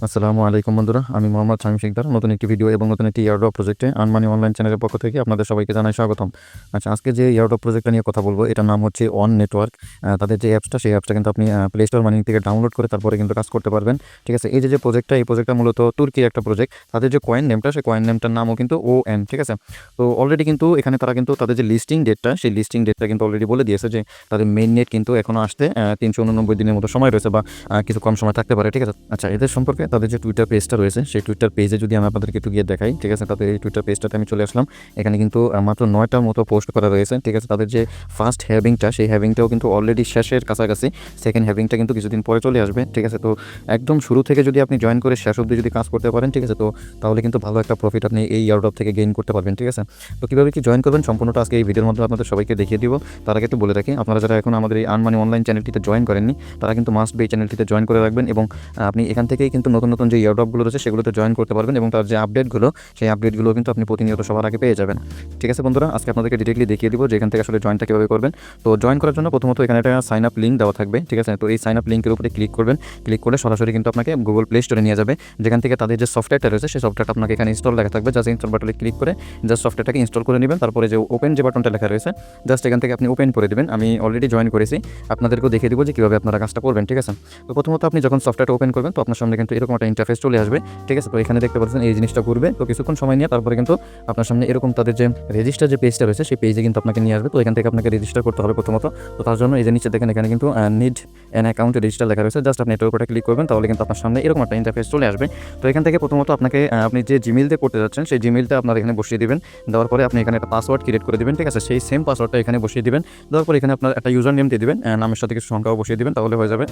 আসসালামু আলাইকুম বন্ধুরা, আমি মোহাম্মদ শামীম শিকদার। নতুন একটি ভিডিও এবং নতুন একটি ইয়ারড্রপ প্রজেক্টে আনমানি অনলাইন চ্যানেলের পক্ষ থেকে আপনাদের সবাইকে জানাই স্বাগতম। আচ্ছা, আজকে যে ইয়ারড্রপ প্রজেক্টটা নিয়ে কথা বলবো, এটার নাম হচ্ছে অন নেটওয়ার্ক। তাদের যে অ্যাপসটা, সেই অ্যাপসটা কিন্তু আপনি প্লে স্টোর মানি থেকে ডাউনলোড করে তারপরে কিন্তু কাজ করতে পারবেন। ঠিক আছে, এই যে প্রজেক্টটা, এই প্রজেক্টটা মূলত তুর্কির একটা প্রজেক্ট। তাদের যে কয়েন নেমটা, সেই কয়েন নেমটার নামও কিন্তু ON। ঠিক আছে, তো অলরেডি কিন্তু এখানে তারা কিন্তু তাদের যে লিস্টিং ডেটটা, সেই লিস্টিং ডেটটা কিন্তু অলরেডি বলে দিয়েছে যে তাদের মেইন নেট কিন্তু এখনও আসতে 389 দিনের মতো সময় রয়েছে, বা কিছু কম সময় থাকতে পারে। ঠিক আছে, আচ্ছা, এদের সম্পর্কে তাদের যে টুইটার পেজটা রয়েছে, সেই টুইটার পেজে যদি আমি আপনাদেরকে একটু গিয়ে দেখাই। ঠিক আছে, তাদের এই টুইটার পেজটাতে আমি চলে আসলাম। এখানে কিন্তু মাত্র 9টার মতো পোস্ট করা রয়েছে। ঠিক আছে, তাদের যে ফার্স্ট হ্যাভিংটা, সেই হ্যাভিংটাও কিন্তু অলরেডি শেষের কাছাকাছি। সেকেন্ড হ্যাভিংটা কিন্তু কিছুদিন পরে চলে আসবে। ঠিক আছে, তো একদম শুরু থেকে যদি আপনি জয়েন করে শেষ অবধি যদি কাজ করতে পারেন, ঠিক আছে, তো তাহলে কিন্তু ভালো একটা প্রফিট আপনি এই ইয়ারড্রপ থেকে গেইন করতে পারবেন। ঠিক আছে, তো কীভাবে কি জয়েন করবেন সম্পূর্ণটা আজকে এই ভিডিওর মধ্যে আপনাদের সবাইকে দেখিয়ে দিব। তার আগে একটু বলে রাখি, আপনারা যারা এখন আমাদের এই আনমানি অনলাইন চ্যানেলটিতে জয়েন করেননি, তারা কিন্তু মাস্ট বি এই চ্যানেলটিতে জয়েন করে রাখবেন, এবং আপনি এখান থেকেই কিন্তু নতুন নতুন যে ইয়ারড্রপগুলো রয়েছে সেগুলোতে জয়েন করতে পারবেন, এবং তার যে আপডেটগুলো, সেই আপডেটগুলো কিন্তু আপনি প্রতিনিয়ত সবার আগে পেয়ে যাবেন। ঠিক আছে বন্ধুরা, আজকে আপনাদেরকে ডিটেইলি দেখিয়ে দিব যে এখান থেকে আসলে জয়েনটা কীভাবে করবেন। তো জয়েন করার জন্য প্রথমত এখানে একটা সাইন আপ লিঙ্ক দেওয়া থাকবে। ঠিক আছে, তো এই সাইন আপ লিঙ্কের উপরে ক্লিক করবেন। ক্লিক করলে সরাসরি কিন্তু আপনাকে গুগল প্লে স্টোরে নিয়ে যাবে, যেখান থেকে তাদের যে সফটওয়্যারটা রয়েছে, সেই সফটওয়্যারটা আপনাকে এখানে ইনস্টল লেখা থাকবে। জাস্ট ইনস্টল বাটনে ক্লিক করে জাস্ট সফটওয়্যারটাকে ইনস্টল করে নেবেন। তারপরে যে ওপেন যে বাটনটা লেখা রয়েছে, জাস্ট এখান থেকে আপনি ওপেন করে দেবেন। আমি অলরেডি জয়েন করেছি, আপনাদেরকেও দেখিয়ে দিব যে কীভাবে আপনারা কাজটা করবেন। ঠিক আছে, তো প্রথমত আপনি যখন সফটওয়্যারটা ওপেন করবেন, তো আপনার সামনে কিন্তু এরকম একটা ইন্টারফেস চলে আসবে। ঠিক আছে, তো এখানে দেখতে পাচ্ছেন এই জিনিসটা ঘুরবে, তো কিছুক্ষণ সময় নিয়ে তারপরে কিন্তু আপনার সামনে এরকম তাদের যে রেজিস্টার যে পেজটা রয়েছে, সেই পেজে কিন্তু আপনাকে নিয়ে আসবে। তো এখান থেকে আপনাকে রেজিস্টার করতে হবে প্রথমত। তো তার জন্য এই যে নিচে দেখেন, এখানে কিন্তু নিড অ্যান অ্যাকাউন্ট রেজিস্টার লেখা রয়েছে। জাস্ট আপনি এটার উপরে ক্লিক করবেন, তাহলে কিন্তু আপনার সামনে এরকম একটা ইন্টারফেস চলে আসবে। তো এখান থেকে প্রথমত আপনাকে আপনি যে জিমেইল দিয়ে করতে যাচ্ছেন, সেই জিমেইলটা আপনার এখানে বসিয়ে দিবেন। দেওয়ার পরে আপনি এখানে একটা পাসওয়ার্ড ক্রিয়েট করে দিবেন। ঠিক আছে, সেই সেম পাসওয়ার্ডটা এখানে বসিয়ে দিবেন। দেওয়ার পরে এখানে আপনার একটা ইউজার নেম দিয়ে দিবেন, নামের সাথে কিছু সংখ্যাও বসিয়ে দিবেন, তাহলে হয়ে যাবে।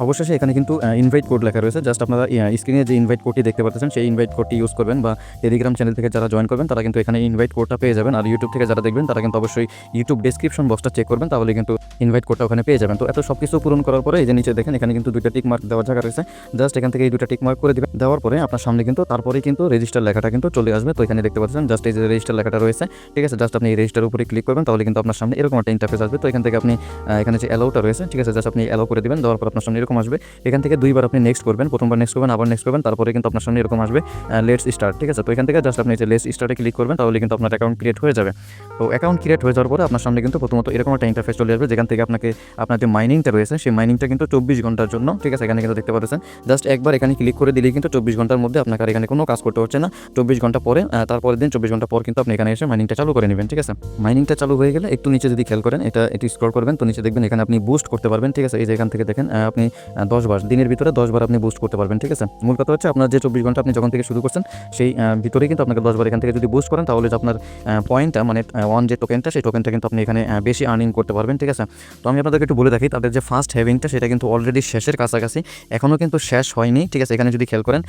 অবশ্যই এখানে কিন্তু ইনভাইট কোড লেখা রয়েছে। জাস্ট আপনারা স্ক্রিনে যে ইনভাইট কোডটি দেখতে পাচ্ছেন, সেই ইনভাইট কোডটি ইউজ করবেন, বা টেলিগ্রাম চ্যানেল থেকে যারা জয়েন করবেন তারা কিন্তু এখানে ইনভাইট কোডটা পেয়ে যাবেন। আর ইউটিউব থেকে যারা দেখবেন তারা কিন্তু অবশ্যই ইউটিউব ডেসক্রিপশন বক্সটা চেক করবেন, তাহলে কিন্তু ইনভাইট কোডটা ওখানে পেয়ে যাবেন। তো এত সব কিছু পূরণ করার পরে এই যে নিচে দেখেন, এখানে কিন্তু দুইটা টিক মার্ক দেওয়ার জায়গা রয়েছে। জাস্ট এখান থেকে এই দুইটা টিক মার্ক করে দিবেন। দেওয়ার পরে আপনার সামনে কিন্তু তারপরেই কিন্তু রেজিস্টার লেখাটা কিন্তু চলে আসবে। তো এখানে দেখতে পাচ্ছেন জাস্ট এই যে রেজিস্টার লেখাটা রয়েছে। ঠিক আছে, জাস্ট আপনি এই রেজিস্টার উপরে ক্লিক করবেন, তাহলে কিন্তু আপনার সামনে এরকম একটা ইন্টারফেস আসবে। তো এখান থেকে আপনি এখানে যে অ্যালাউটা রয়েছে, ঠিক আছে, জাস্ট আপনি অ্যালাউ করে দিবেন। দেওয়ার পর আপনার সামনে এরকম আসবে। এখান থেকে দুইবার আপনি নেক্সট করবেন, প্রথমবার নেক্সট করবেন, আবার নেক্সট করবেন, তারপরে কিন্তু আপনার সামনে এরকম আসবে লেটস স্টার্ট। ঠিক আছে, তো এখান থেকে জাস্ট আপনি যে লেটস স্টার্টে ক্লিক করবেন, তাহলে কিন্তু আপনার অ্যাকাউন্ট ক্রিয়েট হয়ে যাবে। তো অ্যাকাউন্ট ক্রিয়েট হয়ে যাওয়ার পরে আপনার সামনে কিন্তু প্রথমত এরকম একটা ইন্টারফেস চলে আসবে, যেখান থেকে আপনাকে আপনার যে মাইনিংটা রয়েছে, সেই মাইনিংটা কিন্তু 24 ঘন্টার জন্য। ঠিক আছে, এখানে কিন্তু দেখতে পাচ্ছেন জাস্ট একবার এখানে ক্লিক করে দিলেই কিন্তু 24 ঘন্টার মধ্যে আপনাকে আর এখানে কোনো কাজ করতে হচ্ছে না। 24 ঘন্টা পরে, তারপরের দিন 24 ঘন্টা পর কিন্তু আপনি এখানে এসে মাইনিংটা চালু করে নেবেন। ঠিক আছে, মাইনিংটা চালু হয়ে গেলে একটু নিচে যদি খেয়াল করেন, একটু স্ক্রল করবেন, তো নিচে দেখবেন এখানে আপনি বুস্ট করতে পারবেন। ঠিক আছে, এই যে এখান থেকে দেখেন আপনি 10 বার, দিনের ভিতরে 10 বার আপনি বুস্ট করতে পারবেন। ঠিক আছে, মূল কথা হচ্ছে আপনার যে 24 ঘন্টা আপনি যখন থেকে শুরু করছেন, সেই ভিতরেই কিন্তু আপনাকে 10 বার এখান থেকে যদি বুস্ট করেন, তাহলে আপনার পয়েন্টটা, মানে ওয়ান যে টোকেনটা, সেই টোকেনটা কিন্তু আপনি এখানে বেশি আর্নিং করতে পারবেন। ঠিক আছে, তো আমি আপনাদেরকে একটু বলে রাখি, তাদের যে ফার্স্ট হ্যাভিংটা সেটা কিন্তু অলরেডি শেষের কাছাকাছি, এখনও কিন্তু শেষ হয়নি। ঠিক আছে, এখানে যদি খেয়াল করেন,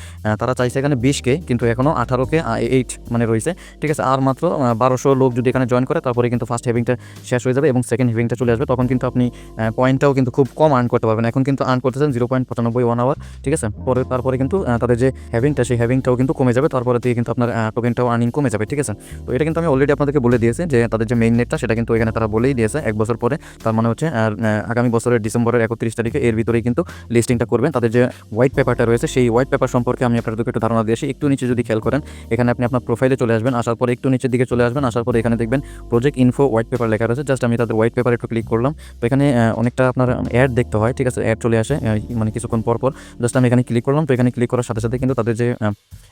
তারা চাইছে এখানে 20K, কিন্তু এখনও 18K 8 মানে রয়েছে। ঠিক আছে, আর মাত্র 1200 লোক যদি এখানে জয়েন করে, তারপরে কিন্তু ফার্স্ট হ্যাভিংটা শেষ হয়ে যাবে এবং সেকেন্ড হ্যাভিংটা চলে আসবে। তখন কিন্তু আপনি পয়েন্টটাও কিন্তু খুব কম আর্ন করতে পারবেন। এখন কিন্তু আর্ন করতেছেন 0.95 1 আওয়ার। ঠিক আছে, তারপরে কিন্তু তাদের যে হ্যাভিংটা, সেই হ্যাভিংটাও কিন্তু কমে যাবে। তারপরে দিয়ে কিন্তু আপনার টোকেনটাও আর্নিং কমে যাবে। ঠিক আছে, তো এটা কিন্তু আমি অলরেডি আপনাদেরকে বলে দিয়েছি যে তাদের যে মেইন নেটটা, সেটা কিন্তু এখানে তারা বলেই দিয়েছে 1 বছর পরে। তার মানে হচ্ছে আগামী বছরের ডিসেম্বরের 31 তারিখে এর ভিতরেই কিন্তু লিস্টিংটা করবেন। তাদের যে হোয়াইট পেপারটা রয়েছে, সেই হোয়াইট পেপার সম্পর্কে আমি আপনাদেরকে একটু ধারণা দিয়েছি। একটু নিচে যদি খেয়াল করেন, এখানে আপনি আপনার প্রোফাইলে চলে আসবেন, আসার পরে একটু নিচের দিকে চলে আসবেন, আসার পরে এখানে দেখবেন প্রজেক্ট ইনফো হোয়াইট পেপার লেখা রয়েছে। জাস্ট আমি তাদের হোয়াইট পেপার একটু ক্লিক করলাম। তো এখানে অনেকটা আপনার অ্যাড দেখতে হয়। ঠিক আছে, অ্যাড চলে আসে মানে কিছুক্ষণ পর পর। জাস্ট আমি এখানে ক্লিক করলাম। তো এখানে ক্লিক করার সাথে সাথে কিন্তু তাদের যে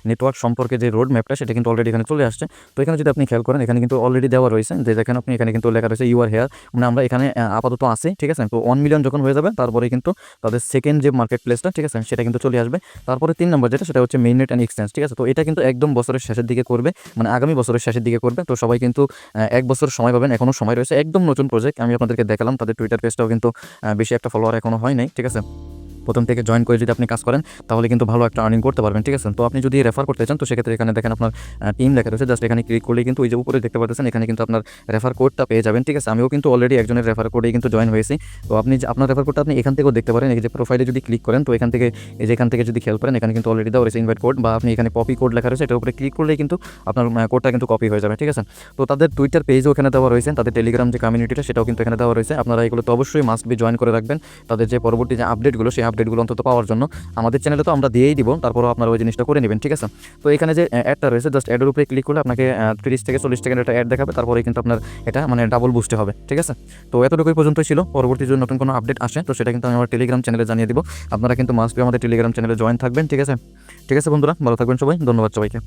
নেটওয়ার্ক সম্পর্কে যে রোড ম্যাপটা, সেটা কিন্তু অলরেডি এখানে চলে আসছে। তো এখানে যদি আপনি খেয়াল করেন, এখানে কিন্তু অলরেডি দেওয়া রয়েছে যে দেখেন আপনি, এখানে কিন্তু লেখা রয়েছে ইউ আর হেয়ার, মানে আমরা এখানে আপাতত আছি। ঠিক আছে, তো 1 মিলিয়ন যখন হয়ে যাবে, তারপরে কিন্তু তাদের সেকেন্ড যে মার্কেট প্লেসটা, ঠিক আছে, সেটা কিন্তু চলে আসবে। তারপরে 3 নম্বর যেটা, সেটা হচ্ছে মেইন নেট অ্যান্ড এক্সচেঞ্জ। ঠিক আছে, তো এটা কিন্তু একদম বছরের শেষের দিকে করবে, মানে আগামী বছরের শেষের দিকে করবে। তো সবাই কিন্তু 1 বছর সময় পাবেন, এখনও সময় রয়েছে। একদম নতুন প্রজেক্ট, আমি আপনাদেরকে দেখালাম। তাদের টুইটার পেজটাও কিন্তু বেশি একটা ফলোয়ার এখনও হয় নাই। ঠিক আছে, প্রথম থেকে জয়েন করে যদি আপনি কাজ করেন, তাহলে কিন্তু ভালো একটা আর্নিং করতে পারবেন। ঠিক আছে, তো আপনি যদি রেফার করতে চান, তো সেক্ষেত্রে এখানে দেখেন আপনার টিম লেখা রয়েছে। জাস্ট এখানে ক্লিক করলেই কিন্তু ওই যে উপরে দেখতে পাচ্ছেন, এখানে কিন্তু আপনার রেফার কোডটা পেয়ে যাবেন। ঠিক আছে, আমিও কিন্তু অলরেডি একজনের রেফার কোডেই কিন্তু জয়েন হয়েছি। তো আপনি আপনার রেফার কোডটা আপনি এখান থেকেও দেখতে পারেন। এই যে প্রোফাইলে যদি ক্লিক করেন, তো এখান থেকে যদি খেয়াল করেন, এখানে কিন্তু অলরেডি দেওয়া রয়েছে ইনভাইট কোড, বা আপনি এখানে কপি কোড লেখা রয়েছে, এটার উপরে ক্লিক করলেই কিন্তু আপনার কোডটা কিন্তু কপি হয়ে যাবে। ঠিক আছে, তো তাদের টুইটার পেজও এখানে দেওয়া রয়েছে, তাদের টেলিগ্রাম যে কমিউনিটিটা, সেটাও কিন্তু এখানে দেওয়া রয়েছে। আপনারা এগুলো তো অবশ্যই মাস্ট বি জয়েন করে রাখবেন। তাদের যে পরবর্তী যে আপডেটগুলো, সেই আপডেটগুলো অন্তত পাওয়ার জন্য। আমাদের চ্যানেলে তো আমরা দিয়েই দিব, তারপরও আপনারা ওই জিনিসটা করে নেবেন, ঠিক আছে। তো এখানে যে অ্যাডটা রয়েছে, জাস্ট অ্যাডের উপরে ক্লিক করলে আপনাকে 30 থেকে 40 সেকেন্ড একটা অ্যাড দেখাবে, তারপরে কিন্তু আপনার এটা মানে ডাবল বুস্টে হবে, ঠিক আছে। তো এতটুকুই পর্যন্তই ছিল। পরবর্তী যদি নতুন কোনো আপডেট আসে তো সেটা কিন্তু আমি আমার টেলিগ্রাম চ্যানেলে জানিয়ে দিব। আপনারা কিন্তু মাস্ট বি আমাদের টেলিগ্রাম চ্যানেলে জয়েন থাকবেন, ঠিক আছে। ঠিক আছে বন্ধুরা, ভালো থাকবেন সবাই, ধন্যবাদ সবাইকে।